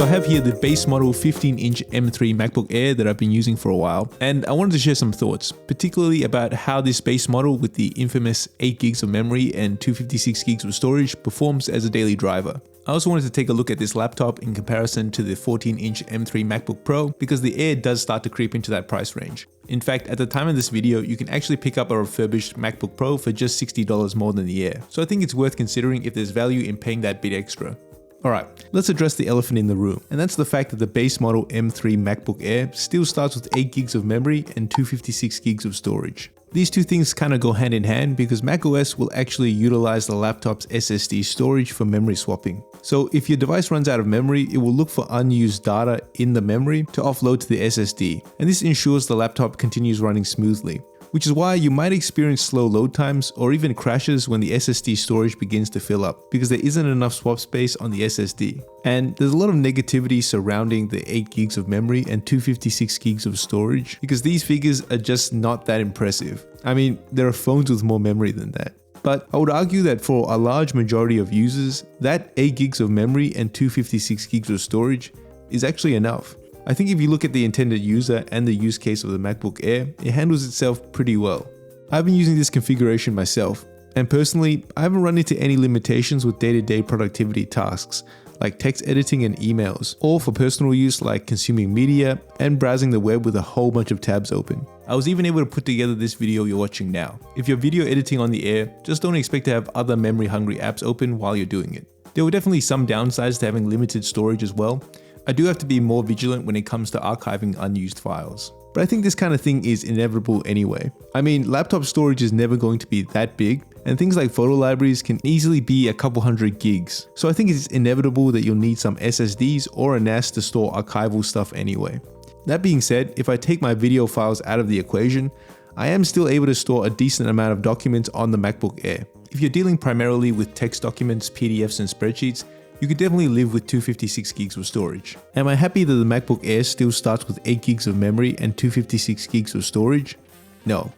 So I have here the base model 15-inch M3 MacBook Air that I've been using for a while, and I wanted to share some thoughts, particularly about how this base model with the infamous 8 gigs of memory and 256 gigs of storage performs as a daily driver. I also wanted to take a look at this laptop in comparison to the 14-inch M3 MacBook Pro because the Air does start to creep into that price range. In fact, at the time of this video, you can actually pick up a refurbished MacBook Pro for just $60 more than the Air. So I think it's worth considering if there's value in paying that bit extra. Alright, let's address the elephant in the room, and that's the fact that the base model M3 MacBook Air still starts with 8 gigs of memory and 256 gigs of storage. These two things kind of go hand in hand because macOS will actually utilize the laptop's SSD storage for memory swapping. So if your device runs out of memory, it will look for unused data in the memory to offload to the SSD, and this ensures the laptop continues running smoothly. Which is why you might experience slow load times or even crashes when the SSD storage begins to fill up because there isn't enough swap space on the SSD. And there's a lot of negativity surrounding the 8 gigs of memory and 256 gigs of storage because these figures are just not that impressive. I mean, there are phones with more memory than that. But I would argue that for a large majority of users, that 8 gigs of memory and 256 gigs of storage is actually enough. I think if you look at the intended user and the use case of the MacBook Air, it handles itself pretty well. I've been using this configuration myself, and personally, I haven't run into any limitations with day-to-day productivity tasks, like text editing and emails, or for personal use like consuming media and browsing the web with a whole bunch of tabs open. I was even able to put together this video you're watching now. If you're video editing on the Air, just don't expect to have other memory-hungry apps open while you're doing it. There were definitely some downsides to having limited storage as well. I do have to be more vigilant when it comes to archiving unused files. But I think this kind of thing is inevitable anyway. I mean, laptop storage is never going to be that big, and things like photo libraries can easily be a couple hundred gigs. So I think it's inevitable that you'll need some SSDs or a NAS to store archival stuff anyway. That being said, if I take my video files out of the equation, I am still able to store a decent amount of documents on the MacBook Air. If you're dealing primarily with text documents, PDFs and spreadsheets, you could definitely live with 256 gigs of storage. Am I happy that the MacBook Air still starts with 8 gigs of memory and 256 gigs of storage? No.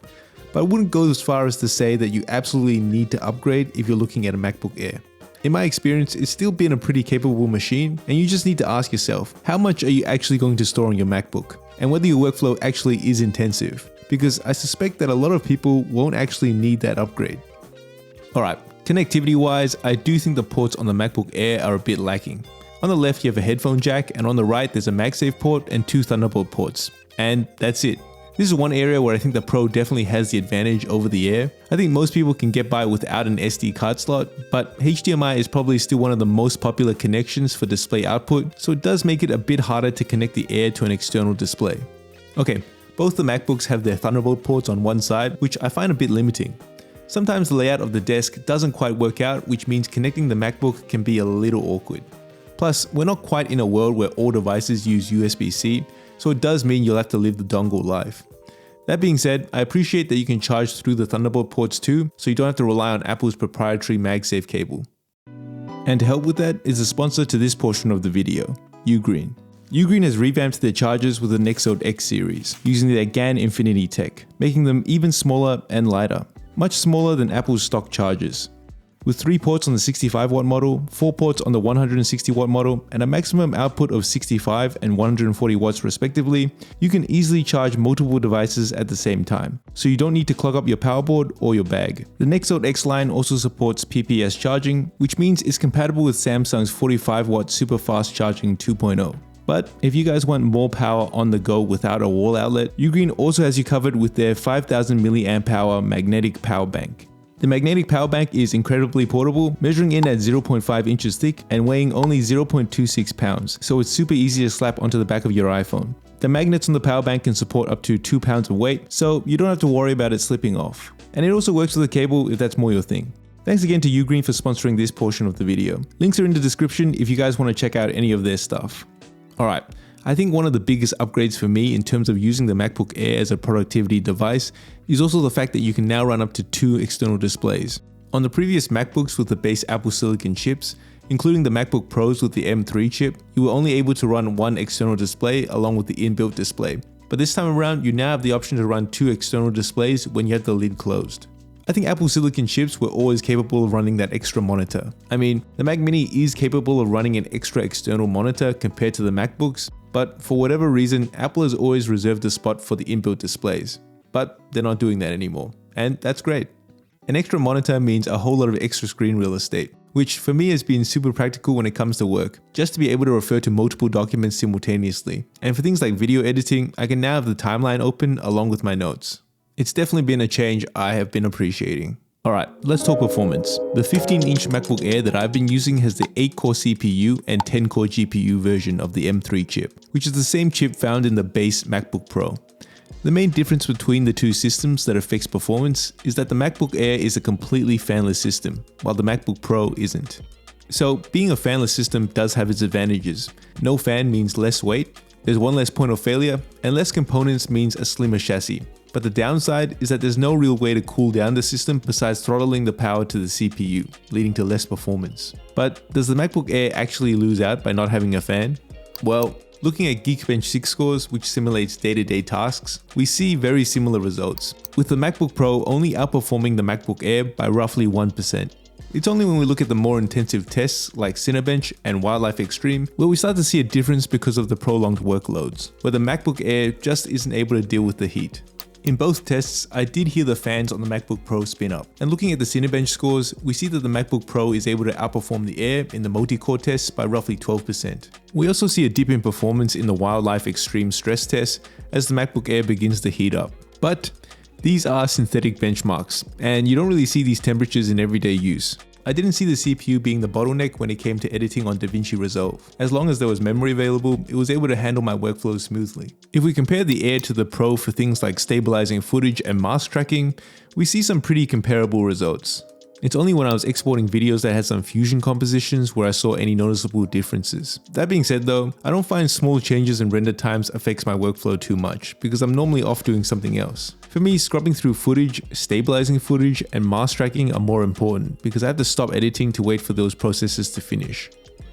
But I wouldn't go as far as to say that you absolutely need to upgrade if you're looking at a MacBook Air. In my experience, it's still been a pretty capable machine, and you just need to ask yourself, how much are you actually going to store on your MacBook? And whether your workflow actually is intensive. Because I suspect that a lot of people won't actually need that upgrade. Alright. Connectivity wise, I do think the ports on the MacBook Air are a bit lacking. On the left you have a headphone jack, and on the right there's a MagSafe port and 2 Thunderbolt ports. And that's it. This is one area where I think the Pro definitely has the advantage over the Air. I think most people can get by without an SD card slot, but HDMI is probably still one of the most popular connections for display output, so it does make it a bit harder to connect the Air to an external display. Okay, both the MacBooks have their Thunderbolt ports on one side, which I find a bit limiting. Sometimes the layout of the desk doesn't quite work out, which means connecting the MacBook can be a little awkward. Plus, we're not quite in a world where all devices use USB-C, so it does mean you'll have to live the dongle life. That being said, I appreciate that you can charge through the Thunderbolt ports too, so you don't have to rely on Apple's proprietary MagSafe cable. And to help with that is the sponsor to this portion of the video, Ugreen. Ugreen has revamped their chargers with the Nexode X series, using their GaN Infinity tech, making them even smaller and lighter. Much smaller than Apple's stock chargers. With 3 ports on the 65 watt model, 4 ports on the 160 watt model, and a maximum output of 65 and 140 watts respectively, you can easily charge multiple devices at the same time, so you don't need to clog up your power board or your bag. The Nexode X line also supports PPS charging, which means it's compatible with Samsung's 45 watt super fast charging 2.0. But if you guys want more power on the go without a wall outlet, Ugreen also has you covered with their 5000 mAh magnetic power bank. The magnetic power bank is incredibly portable, measuring in at 0.5 inches thick and weighing only 0.26 pounds, so it's super easy to slap onto the back of your iPhone. The magnets on the power bank can support up to 2 pounds of weight, so you don't have to worry about it slipping off. And it also works with a cable if that's more your thing. Thanks again to Ugreen for sponsoring this portion of the video. Links are in the description if you guys want to check out any of their stuff. Alright, I think one of the biggest upgrades for me in terms of using the MacBook Air as a productivity device is also the fact that you can now run up to 2 external displays. On the previous MacBooks with the base Apple Silicon chips, including the MacBook Pros with the M3 chip, you were only able to run 1 external display along with the inbuilt display. But this time around, you now have the option to run 2 external displays when you have the lid closed. I think Apple Silicon chips were always capable of running that extra monitor. I mean, the Mac Mini is capable of running an extra external monitor compared to the MacBooks, but for whatever reason, Apple has always reserved a spot for the inbuilt displays. But they're not doing that anymore, and that's great. An extra monitor means a whole lot of extra screen real estate, which for me has been super practical when it comes to work, just to be able to refer to multiple documents simultaneously. And for things like video editing, I can now have the timeline open along with my notes. It's definitely been a change I have been appreciating. Alright, let's talk performance. The 15-inch MacBook Air that I've been using has the 8-core CPU and 10-core GPU version of the M3 chip, which is the same chip found in the base MacBook Pro. The main difference between the two systems that affects performance is that the MacBook Air is a completely fanless system, while the MacBook Pro isn't. So being a fanless system does have its advantages. No fan means less weight, there's one less point of failure, and less components means a slimmer chassis. But the downside is that there's no real way to cool down the system besides throttling the power to the CPU, leading to less performance. But does the MacBook Air actually lose out by not having a fan? Well, looking at Geekbench 6 scores, which simulates day-to-day tasks, we see very similar results, with the MacBook Pro only outperforming the MacBook Air by roughly 1%. It's only when we look at the more intensive tests like Cinebench and Wildlife Extreme where we start to see a difference because of the prolonged workloads, where the MacBook Air just isn't able to deal with the heat. In both tests, I did hear the fans on the MacBook Pro spin up, and looking at the Cinebench scores, we see that the MacBook Pro is able to outperform the Air in the multi-core tests by roughly 12%. We also see a dip in performance in the Wildlife Extreme stress test as the MacBook Air begins to heat up. But these are synthetic benchmarks, and you don't really see these temperatures in everyday use. I didn't see the CPU being the bottleneck when it came to editing on DaVinci Resolve. As long as there was memory available, it was able to handle my workflow smoothly. If we compare the Air to the Pro for things like stabilizing footage and mask tracking, we see some pretty comparable results. It's only when I was exporting videos that had some fusion compositions where I saw any noticeable differences. That being said though, I don't find small changes in render times affects my workflow too much because I'm normally off doing something else. For me, scrubbing through footage, stabilizing footage, and mask tracking are more important because I have to stop editing to wait for those processes to finish.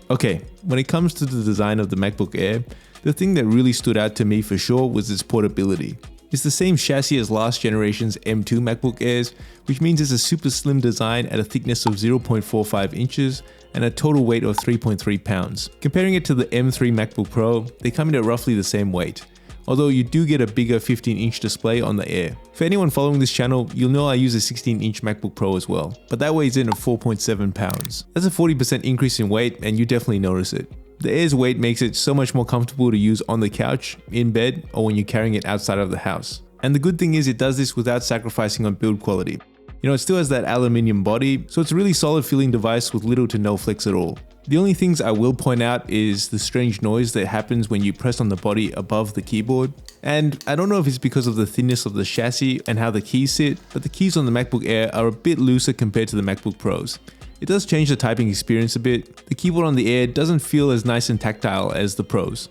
Okay, when it comes to the design of the MacBook Air, the thing that really stood out to me for sure was its portability. It's the same chassis as last generation's M2 MacBook Airs, which means it's a super slim design at a thickness of 0.45 inches and a total weight of 3.3 pounds. Comparing it to the M3 MacBook Pro, they come in at roughly the same weight, although you do get a bigger 15-inch display on the Air. For anyone following this channel, you'll know I use a 16-inch MacBook Pro as well, but that weighs in at 4.7 pounds. That's a 40% increase in weight, and you definitely notice it. The Air's weight makes it so much more comfortable to use on the couch, in bed, or when you're carrying it outside of the house. And the good thing is it does this without sacrificing on build quality. You know, it still has that aluminium body, so it's a really solid feeling device with little to no flex at all. The only things I will point out is the strange noise that happens when you press on the body above the keyboard. And I don't know if it's because of the thinness of the chassis and how the keys sit, but the keys on the MacBook Air are a bit looser compared to the MacBook Pros. It does change the typing experience a bit. The keyboard on the Air doesn't feel as nice and tactile as the Pros.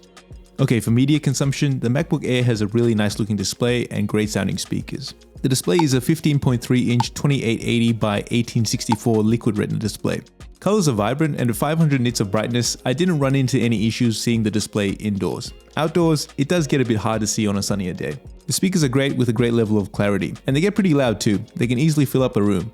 Okay, for media consumption, the MacBook Air has a really nice looking display and great sounding speakers. The display is a 15.3 inch 2880 by 1864 liquid retina display. Colors are vibrant, and at 500 nits of brightness, I didn't run into any issues seeing the display indoors. Outdoors, it does get a bit hard to see on a sunnier day. The speakers are great with a great level of clarity, and they get pretty loud too. They can easily fill up a room.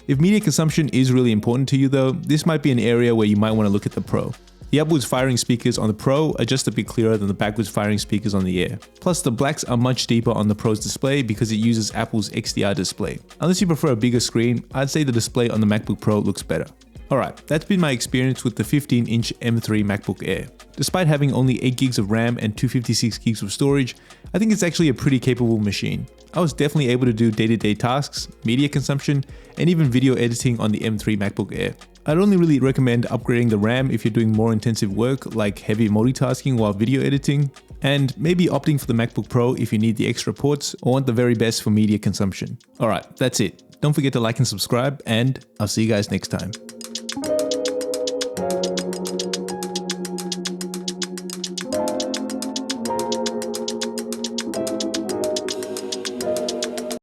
If media consumption is really important to you though, this might be an area where you might want to look at the Pro. The upwards firing speakers on the Pro are just a bit clearer than the backwards firing speakers on the Air. Plus the blacks are much deeper on the Pro's display because it uses Apple's XDR display. Unless you prefer a bigger screen, I'd say the display on the MacBook Pro looks better. Alright, that's been my experience with the 15-inch M3 MacBook Air. Despite having only 8 gigs of RAM and 256 gigs of storage, I think it's actually a pretty capable machine. I was definitely able to do day-to-day tasks, media consumption, and even video editing on the M3 MacBook Air. I'd only really recommend upgrading the RAM if you're doing more intensive work like heavy multitasking while video editing, and maybe opting for the MacBook Pro if you need the extra ports or want the very best for media consumption. Alright, that's it. Don't forget to like and subscribe, and I'll see you guys next time.